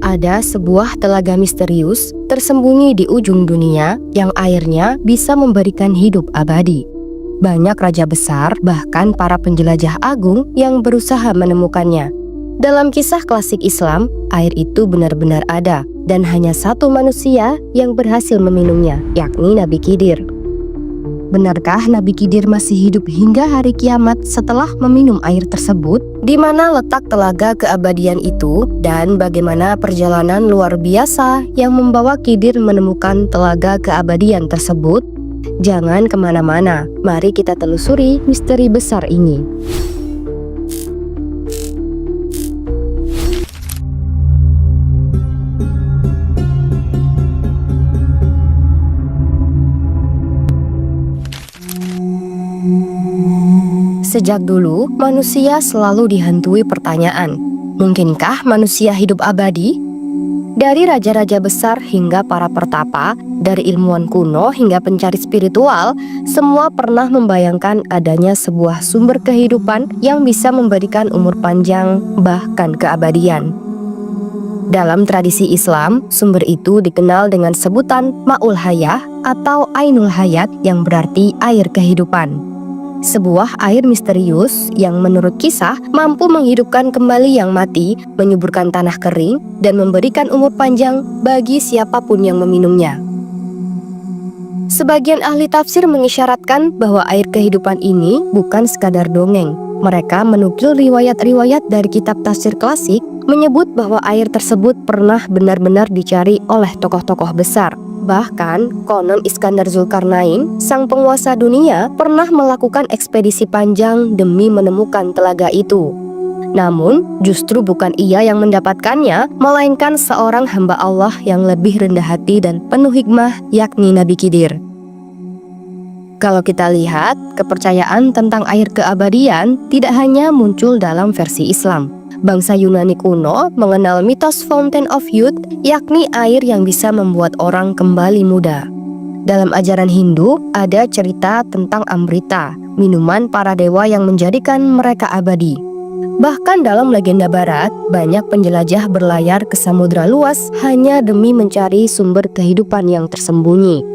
ada sebuah telaga misterius tersembunyi di ujung dunia yang airnya bisa memberikan hidup abadi. Banyak raja besar, bahkan para penjelajah agung yang berusaha menemukannya. Dalam kisah klasik Islam, air itu benar-benar ada, dan hanya satu manusia yang berhasil meminumnya, yakni Nabi Khidir. Benarkah Nabi Khidir masih hidup hingga hari kiamat setelah meminum air tersebut? Di mana letak telaga keabadian itu, dan bagaimana perjalanan luar biasa yang membawa Khidir menemukan telaga keabadian tersebut? Jangan kemana-mana, mari kita telusuri misteri besar ini. Sejak dulu, manusia selalu dihantui pertanyaan, mungkinkah manusia hidup abadi? Dari raja-raja besar hingga para pertapa, dari ilmuwan kuno hingga pencari spiritual, semua pernah membayangkan adanya sebuah sumber kehidupan yang bisa memberikan umur panjang, bahkan keabadian. Dalam tradisi Islam, sumber itu dikenal dengan sebutan Ma'ul Hayah atau Ainul Hayat yang berarti air kehidupan. Sebuah air misterius yang menurut kisah mampu menghidupkan kembali yang mati, menyuburkan tanah kering, dan memberikan umur panjang bagi siapapun yang meminumnya. Sebagian ahli tafsir mengisyaratkan bahwa air kehidupan ini bukan sekadar dongeng. Mereka menukil riwayat-riwayat dari kitab tafsir klasik menyebut bahwa air tersebut pernah benar-benar dicari oleh tokoh-tokoh besar. Bahkan, konon Iskandar Zulkarnain, sang penguasa dunia, pernah melakukan ekspedisi panjang demi menemukan telaga itu. Namun, justru bukan ia yang mendapatkannya, melainkan seorang hamba Allah yang lebih rendah hati dan penuh hikmah, yakni Nabi Khidir. Kalau kita lihat, kepercayaan tentang air keabadian tidak hanya muncul dalam versi Islam. Bangsa Yunani kuno mengenal mitos Fountain of Youth, yakni air yang bisa membuat orang kembali muda. Dalam ajaran Hindu, ada cerita tentang Amrita, minuman para dewa yang menjadikan mereka abadi. Bahkan dalam legenda barat, banyak penjelajah berlayar ke samudra luas hanya demi mencari sumber kehidupan yang tersembunyi.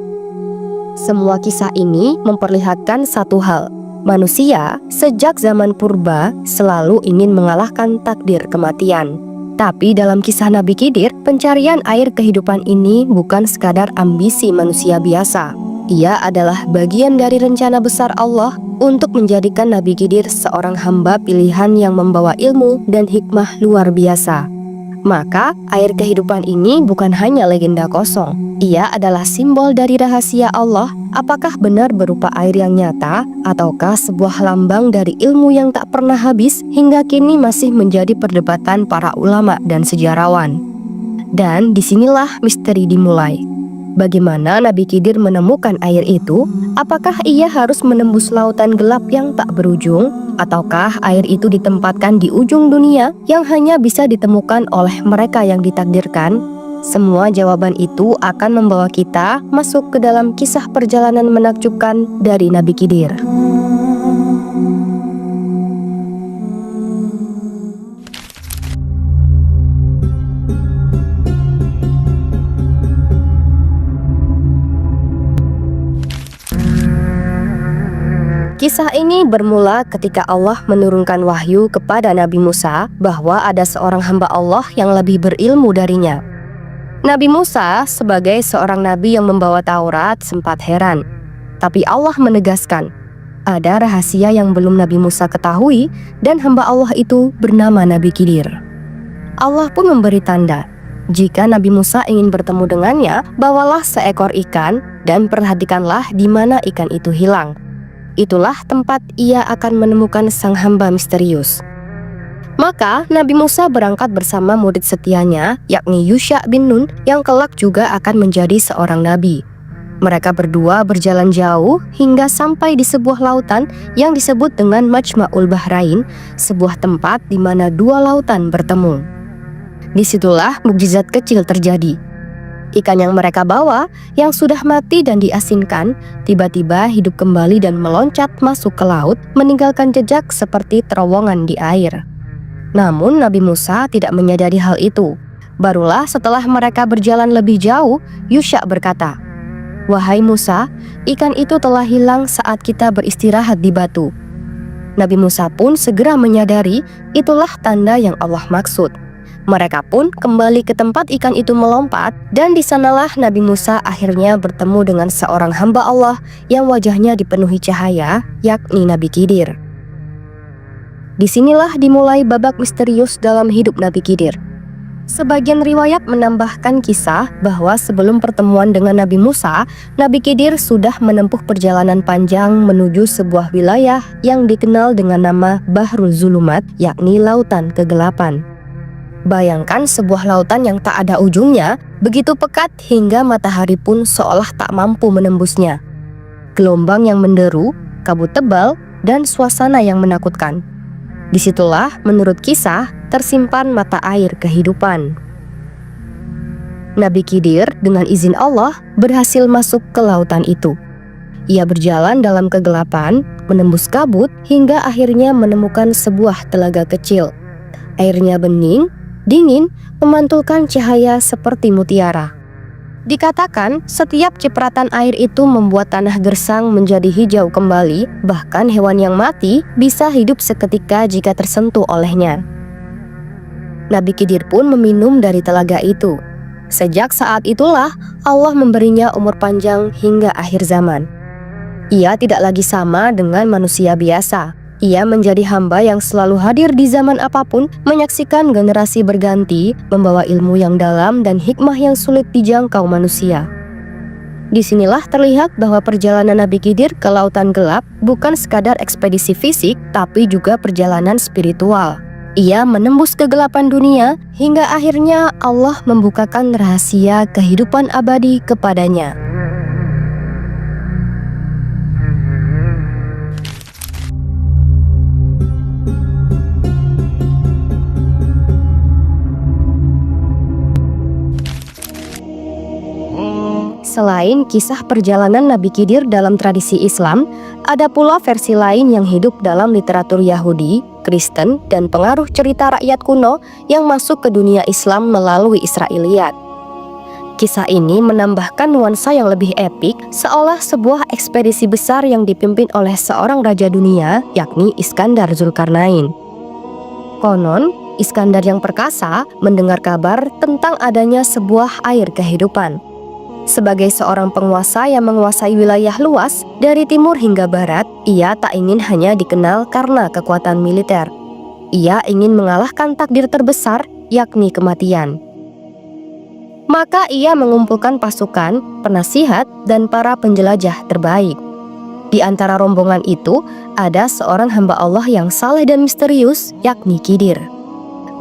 Semua kisah ini memperlihatkan satu hal. Manusia sejak zaman purba selalu ingin mengalahkan takdir kematian. Tapi dalam kisah Nabi Khidir, pencarian air kehidupan ini bukan sekadar ambisi manusia biasa. Ia adalah bagian dari rencana besar Allah untuk menjadikan Nabi Khidir seorang hamba pilihan yang membawa ilmu dan hikmah luar biasa. Maka, air kehidupan ini bukan hanya legenda kosong. Ia adalah simbol dari rahasia Allah, apakah benar berupa air yang nyata, ataukah sebuah lambang dari ilmu yang tak pernah habis hingga kini masih menjadi perdebatan para ulama dan sejarawan. Dan disinilah misteri dimulai. Bagaimana Nabi Khidir menemukan air itu? Apakah ia harus menembus lautan gelap yang tak berujung? Ataukah air itu ditempatkan di ujung dunia yang hanya bisa ditemukan oleh mereka yang ditakdirkan? Semua jawaban itu akan membawa kita masuk ke dalam kisah perjalanan menakjubkan dari Nabi Khidir. Kisah ini bermula ketika Allah menurunkan wahyu kepada Nabi Musa bahwa ada seorang hamba Allah yang lebih berilmu darinya. Nabi Musa sebagai seorang nabi yang membawa Taurat sempat heran. Tapi Allah menegaskan, ada rahasia yang belum Nabi Musa ketahui dan hamba Allah itu bernama Nabi Khidir. Allah pun memberi tanda, jika Nabi Musa ingin bertemu dengannya, bawalah seekor ikan dan perhatikanlah di mana ikan itu hilang. Itulah tempat ia akan menemukan sang hamba misterius. Maka Nabi Musa berangkat bersama murid setianya, yakni Yusha bin Nun, yang kelak juga akan menjadi seorang nabi. Mereka berdua berjalan jauh hingga sampai di sebuah lautan yang disebut dengan Majma'ul Bahrain, sebuah tempat di mana dua lautan bertemu. Disitulah mukjizat kecil terjadi. Ikan yang mereka bawa, yang sudah mati dan diasinkan, tiba-tiba hidup kembali dan meloncat masuk ke laut, meninggalkan jejak seperti terowongan di air. Namun Nabi Musa tidak menyadari hal itu. Barulah setelah mereka berjalan lebih jauh, Yusha berkata, "Wahai Musa, ikan itu telah hilang saat kita beristirahat di batu." Nabi Musa pun segera menyadari itulah tanda yang Allah maksud. Mereka pun kembali ke tempat ikan itu melompat, dan di sanalah Nabi Musa akhirnya bertemu dengan seorang hamba Allah yang wajahnya dipenuhi cahaya, yakni Nabi Khidir. Disinilah dimulai babak misterius dalam hidup Nabi Khidir. Sebagian riwayat menambahkan kisah bahwa sebelum pertemuan dengan Nabi Musa, Nabi Khidir sudah menempuh perjalanan panjang menuju sebuah wilayah yang dikenal dengan nama Bahrul Zulumat, yakni Lautan Kegelapan. Bayangkan sebuah lautan yang tak ada ujungnya, begitu pekat hingga matahari pun seolah tak mampu menembusnya. Gelombang yang menderu, kabut tebal, dan suasana yang menakutkan. Disitulah, menurut kisah, tersimpan mata air kehidupan. Nabi Khidir dengan izin Allah berhasil masuk ke lautan itu. Ia berjalan dalam kegelapan, menembus kabut, hingga akhirnya menemukan sebuah telaga kecil. Airnya bening, dingin, memantulkan cahaya seperti mutiara. Dikatakan setiap cipratan air itu membuat tanah gersang menjadi hijau kembali, bahkan hewan yang mati bisa hidup seketika jika tersentuh olehnya. Nabi Khidir pun meminum dari telaga itu. Sejak saat itulah Allah memberinya umur panjang hingga akhir zaman. Ia tidak lagi sama dengan manusia biasa. Ia menjadi hamba yang selalu hadir di zaman apapun, menyaksikan generasi berganti, membawa ilmu yang dalam dan hikmah yang sulit dijangkau manusia. Disinilah terlihat bahwa perjalanan Nabi Khidir ke lautan gelap bukan sekadar ekspedisi fisik, tapi juga perjalanan spiritual. Ia menembus kegelapan dunia hingga akhirnya Allah membukakan rahasia kehidupan abadi kepadanya. Selain kisah perjalanan Nabi Khidir dalam tradisi Islam, ada pula versi lain yang hidup dalam literatur Yahudi, Kristen, dan pengaruh cerita rakyat kuno yang masuk ke dunia Islam melalui Israiliyat. Kisah ini menambahkan nuansa yang lebih epik, seolah sebuah ekspedisi besar yang dipimpin oleh seorang raja dunia, yakni Iskandar Zulkarnain. Konon, Iskandar yang perkasa mendengar kabar tentang adanya sebuah air kehidupan. Sebagai seorang penguasa yang menguasai wilayah luas dari timur hingga barat, ia tak ingin hanya dikenal karena kekuatan militer. Ia ingin mengalahkan takdir terbesar, yakni kematian. Maka ia mengumpulkan pasukan, penasihat, dan para penjelajah terbaik. Di antara rombongan itu, ada seorang hamba Allah yang saleh dan misterius, yakni Khidir.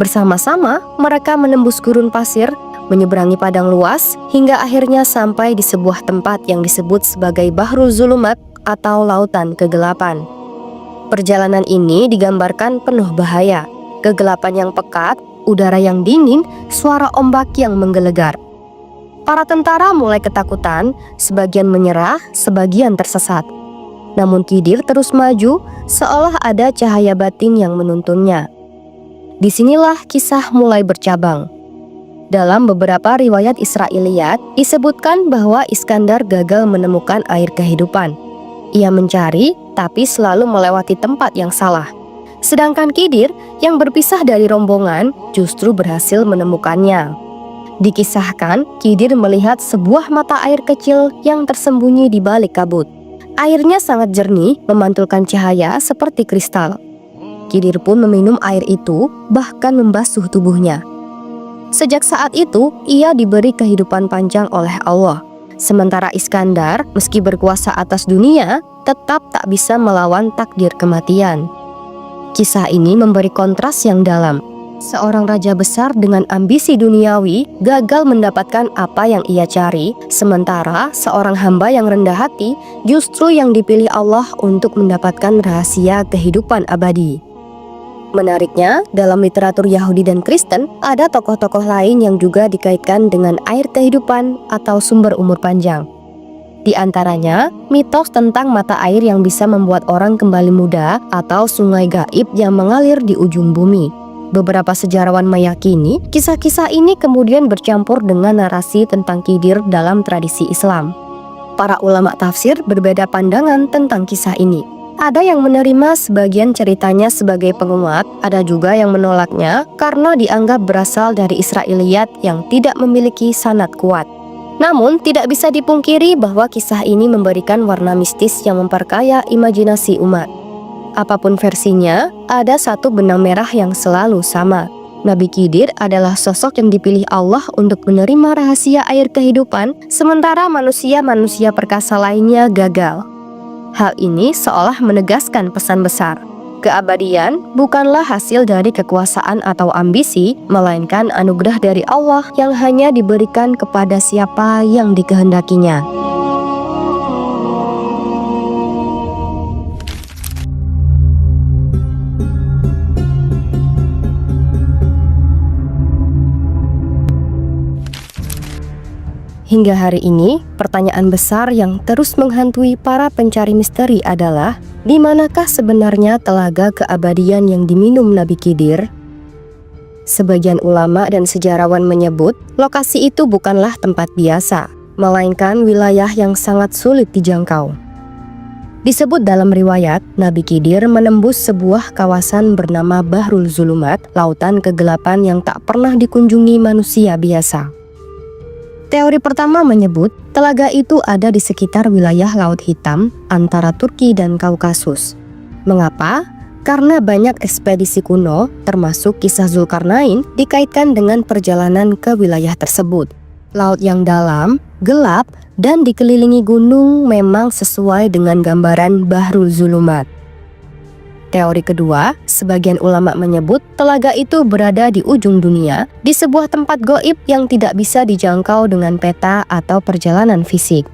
Bersama-sama, mereka menembus gurun pasir, menyeberangi padang luas, hingga akhirnya sampai di sebuah tempat yang disebut sebagai Bahrul Zulumat atau Lautan Kegelapan. Perjalanan ini digambarkan penuh bahaya, kegelapan yang pekat, udara yang dingin, suara ombak yang menggelegar. Para tentara mulai ketakutan, sebagian menyerah, sebagian tersesat. Namun Khidir terus maju, seolah ada cahaya batin yang menuntunnya. Disinilah kisah mulai bercabang. Dalam beberapa riwayat Israiliyat, disebutkan bahwa Iskandar gagal menemukan air kehidupan. Ia mencari, tapi selalu melewati tempat yang salah. Sedangkan Khidir, yang berpisah dari rombongan, justru berhasil menemukannya. Dikisahkan, Khidir melihat sebuah mata air kecil yang tersembunyi di balik kabut. Airnya sangat jernih, memantulkan cahaya seperti kristal. Khidir pun meminum air itu, bahkan membasuh tubuhnya. Sejak saat itu, ia diberi kehidupan panjang oleh Allah. Sementara Iskandar, meski berkuasa atas dunia, tetap tak bisa melawan takdir kematian. Kisah ini memberi kontras yang dalam. Seorang raja besar dengan ambisi duniawi gagal mendapatkan apa yang ia cari, sementara seorang hamba yang rendah hati justru yang dipilih Allah untuk mendapatkan rahasia kehidupan abadi. Menariknya, dalam literatur Yahudi dan Kristen, ada tokoh-tokoh lain yang juga dikaitkan dengan air kehidupan atau sumber umur panjang. Di antaranya, mitos tentang mata air yang bisa membuat orang kembali muda atau sungai gaib yang mengalir di ujung bumi. Beberapa sejarawan meyakini kisah-kisah ini kemudian bercampur dengan narasi tentang Khidir dalam tradisi Islam. Para ulama tafsir berbeda pandangan tentang kisah ini. Ada yang menerima sebagian ceritanya sebagai penguat, ada juga yang menolaknya karena dianggap berasal dari Israiliyat yang tidak memiliki sanad kuat. Namun, tidak bisa dipungkiri bahwa kisah ini memberikan warna mistis yang memperkaya imajinasi umat. Apapun versinya, ada satu benang merah yang selalu sama. Nabi Khidir adalah sosok yang dipilih Allah untuk menerima rahasia air kehidupan, sementara manusia-manusia perkasa lainnya gagal. Hal ini seolah menegaskan pesan besar. Keabadian bukanlah hasil dari kekuasaan atau ambisi, melainkan anugerah dari Allah yang hanya diberikan kepada siapa yang dikehendakinya. Hingga hari ini, pertanyaan besar yang terus menghantui para pencari misteri adalah, di manakah sebenarnya telaga keabadian yang diminum Nabi Khidir? Sebagian ulama dan sejarawan menyebut, lokasi itu bukanlah tempat biasa, melainkan wilayah yang sangat sulit dijangkau. Disebut dalam riwayat, Nabi Khidir menembus sebuah kawasan bernama Bahrul Zulumat, lautan kegelapan yang tak pernah dikunjungi manusia biasa. Teori pertama menyebut telaga itu ada di sekitar wilayah Laut Hitam antara Turki dan Kaukasus. Mengapa? Karena banyak ekspedisi kuno, termasuk kisah Zulkarnain, dikaitkan dengan perjalanan ke wilayah tersebut. Laut yang dalam, gelap, dan dikelilingi gunung memang sesuai dengan gambaran Bahrul Zulumat. Teori kedua, sebagian ulama menyebut telaga itu berada di ujung dunia, di sebuah tempat goib yang tidak bisa dijangkau dengan peta atau perjalanan fisik.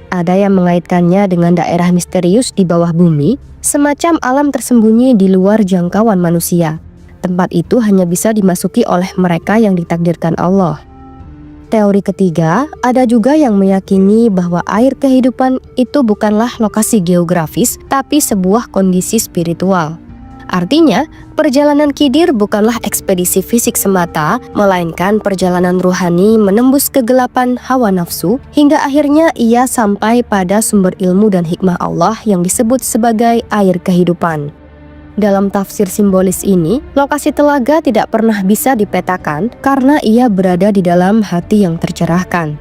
Ada yang mengaitkannya dengan daerah misterius di bawah bumi, semacam alam tersembunyi di luar jangkauan manusia. Tempat itu hanya bisa dimasuki oleh mereka yang ditakdirkan Allah. Teori ketiga, ada juga yang meyakini bahwa air kehidupan itu bukanlah lokasi geografis, tapi sebuah kondisi spiritual. Artinya, perjalanan Khidir bukanlah ekspedisi fisik semata, melainkan perjalanan ruhani menembus kegelapan hawa nafsu, hingga akhirnya ia sampai pada sumber ilmu dan hikmah Allah yang disebut sebagai air kehidupan. Dalam tafsir simbolis ini, lokasi telaga tidak pernah bisa dipetakan karena ia berada di dalam hati yang tercerahkan.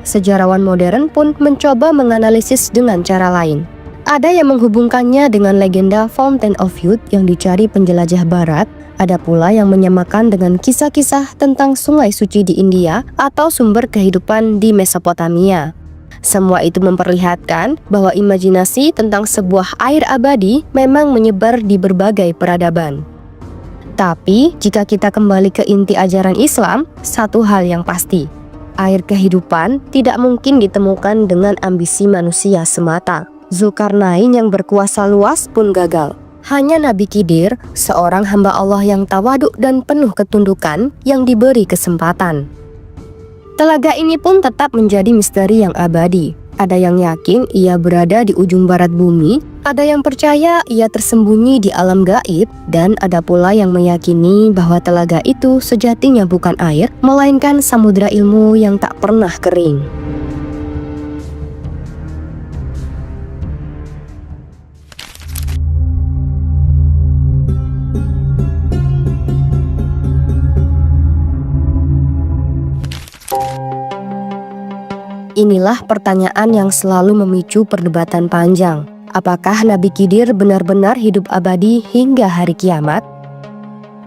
Sejarawan modern pun mencoba menganalisis dengan cara lain. Ada yang menghubungkannya dengan legenda Fountain of Youth yang dicari penjelajah barat, ada pula yang menyamakan dengan kisah-kisah tentang sungai suci di India atau sumber kehidupan di Mesopotamia. Semua itu memperlihatkan bahwa imajinasi tentang sebuah air abadi memang menyebar di berbagai peradaban. Tapi, jika kita kembali ke inti ajaran Islam, satu hal yang pasti, air kehidupan tidak mungkin ditemukan dengan ambisi manusia semata. Zulkarnain yang berkuasa luas pun gagal. Hanya Nabi Khidir, seorang hamba Allah yang tawaduk dan penuh ketundukan, yang diberi kesempatan. Telaga ini pun tetap menjadi misteri yang abadi. Ada yang yakin ia berada di ujung barat bumi, ada yang percaya ia tersembunyi di alam gaib, dan ada pula yang meyakini bahwa telaga itu sejatinya bukan air, melainkan samudra ilmu yang tak pernah kering. Inilah pertanyaan yang selalu memicu perdebatan panjang. Apakah Nabi Khidir benar-benar hidup abadi hingga hari kiamat?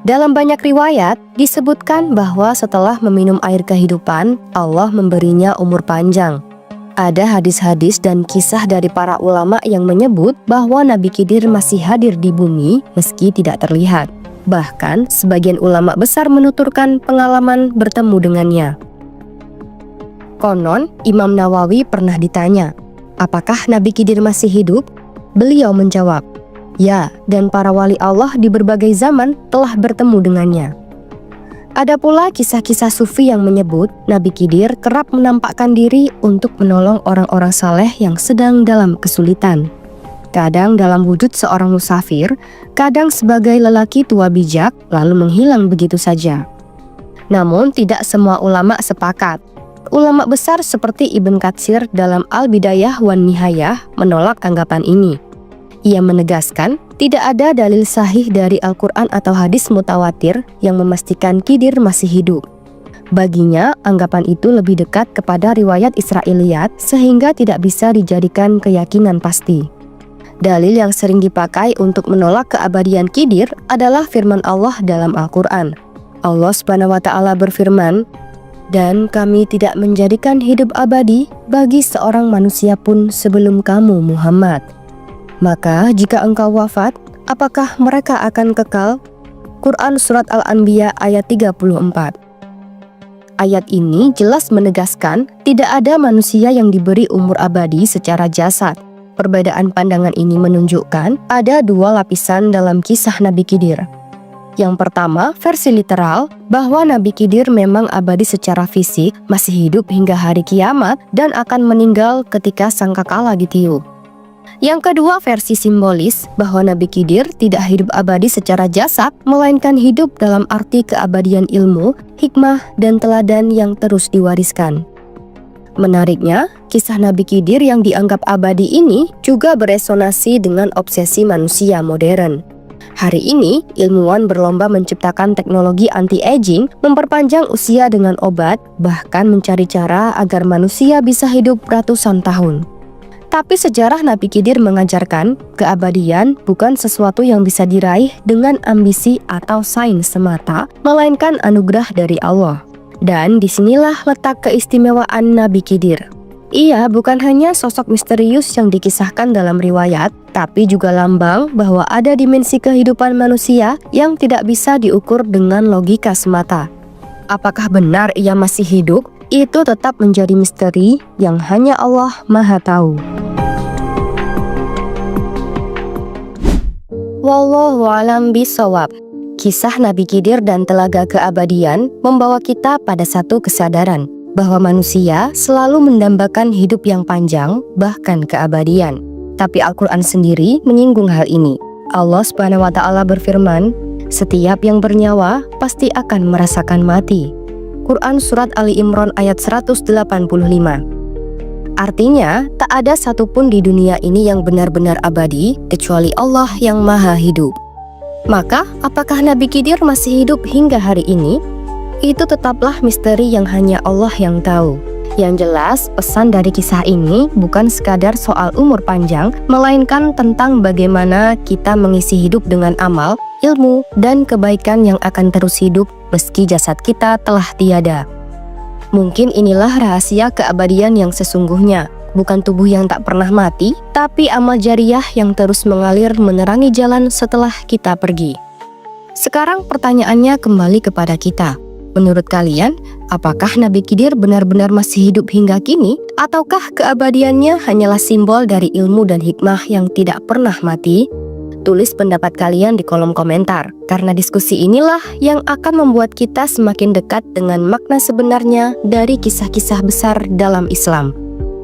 Dalam banyak riwayat, disebutkan bahwa setelah meminum air kehidupan, Allah memberinya umur panjang. Ada hadis-hadis dan kisah dari para ulama yang menyebut bahwa Nabi Khidir masih hadir di bumi meski tidak terlihat. Bahkan, sebagian ulama besar menuturkan pengalaman bertemu dengannya. Konon, Imam Nawawi pernah ditanya, apakah Nabi Khidir masih hidup? Beliau menjawab, ya, dan para wali Allah di berbagai zaman telah bertemu dengannya. Ada pula kisah-kisah sufi yang menyebut Nabi Khidir kerap menampakkan diri untuk menolong orang-orang saleh yang sedang dalam kesulitan. kadang dalam wujud seorang musafir, kadang sebagai lelaki tua bijak, lalu menghilang begitu saja. Namun tidak semua ulama sepakat. Ulama besar seperti Ibn Katsir dalam Al-Bidayah wan Nihayah menolak anggapan ini. Ia menegaskan tidak ada dalil sahih dari Al-Quran atau hadis mutawatir yang memastikan Khidir masih hidup. Baginya, anggapan itu lebih dekat kepada riwayat Israiliyat sehingga tidak bisa dijadikan keyakinan pasti. Dalil yang sering dipakai untuk menolak keabadian Khidir adalah firman Allah dalam Al-Quran. Allah Subhanahu wa Ta'ala berfirman, "Dan kami tidak menjadikan hidup abadi bagi seorang manusia pun sebelum kamu Muhammad. Maka jika engkau wafat, apakah mereka akan kekal?" Quran Surat Al-Anbiya ayat 34. Ayat ini jelas menegaskan tidak ada manusia yang diberi umur abadi secara jasad. Perbedaan pandangan ini menunjukkan ada dua lapisan dalam kisah Nabi Khidir. Yang pertama, versi literal, bahwa Nabi Khidir memang abadi secara fisik, masih hidup hingga hari kiamat, dan akan meninggal ketika sangkakala ditiup. Yang kedua, versi simbolis, bahwa Nabi Khidir tidak hidup abadi secara jasad, melainkan hidup dalam arti keabadian ilmu, hikmah, dan teladan yang terus diwariskan. Menariknya, kisah Nabi Khidir yang dianggap abadi ini juga beresonasi dengan obsesi manusia modern. Hari ini, ilmuwan berlomba menciptakan teknologi anti-aging, memperpanjang usia dengan obat, bahkan mencari cara agar manusia bisa hidup ratusan tahun. Tapi sejarah Nabi Khidir mengajarkan keabadian bukan sesuatu yang bisa diraih dengan ambisi atau sains semata, melainkan anugerah dari Allah. Dan disinilah letak keistimewaan Nabi Khidir. Ia bukan hanya sosok misterius yang dikisahkan dalam riwayat, tapi juga lambang bahwa ada dimensi kehidupan manusia yang tidak bisa diukur dengan logika semata. Apakah benar ia masih hidup? Itu tetap menjadi misteri yang hanya Allah Maha Tahu. Wallahu a'lam bishawab. Kisah Nabi Khidir dan Telaga Keabadian membawa kita pada satu kesadaran bahwa manusia selalu mendambakan hidup yang panjang, bahkan keabadian. Tapi Al-Quran sendiri menyinggung hal ini. Allah Subhanahu wa Ta'ala berfirman, "Setiap yang bernyawa pasti akan merasakan mati." Quran Surat Ali Imran ayat 185. Artinya, tak ada satupun di dunia ini yang benar-benar abadi kecuali Allah yang Maha Hidup. Maka, apakah Nabi Khidir masih hidup hingga hari ini? Itu tetaplah misteri yang hanya Allah yang tahu. Yang jelas, pesan dari kisah ini bukan sekadar soal umur panjang, melainkan tentang bagaimana kita mengisi hidup dengan amal, ilmu, dan kebaikan yang akan terus hidup meski jasad kita telah tiada. Mungkin inilah rahasia keabadian yang sesungguhnya. Bukan tubuh yang tak pernah mati, tapi amal jariah yang terus mengalir menerangi jalan setelah kita pergi. Sekarang pertanyaannya kembali kepada kita. Menurut kalian, apakah Nabi Khidir benar-benar masih hidup hingga kini? Ataukah keabadiannya hanyalah simbol dari ilmu dan hikmah yang tidak pernah mati? Tulis pendapat kalian di kolom komentar, karena diskusi inilah yang akan membuat kita semakin dekat dengan makna sebenarnya dari kisah-kisah besar dalam Islam.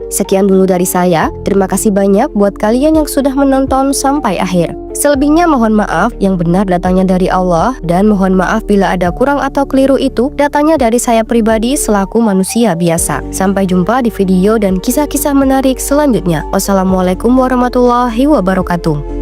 Sekian dulu dari saya, terima kasih banyak buat kalian yang sudah menonton sampai akhir. Selebihnya mohon maaf, yang benar datangnya dari Allah, dan mohon maaf bila ada kurang atau keliru itu datangnya dari saya pribadi selaku manusia biasa. Sampai jumpa di video dan kisah-kisah menarik selanjutnya. Wassalamualaikum warahmatullahi wabarakatuh.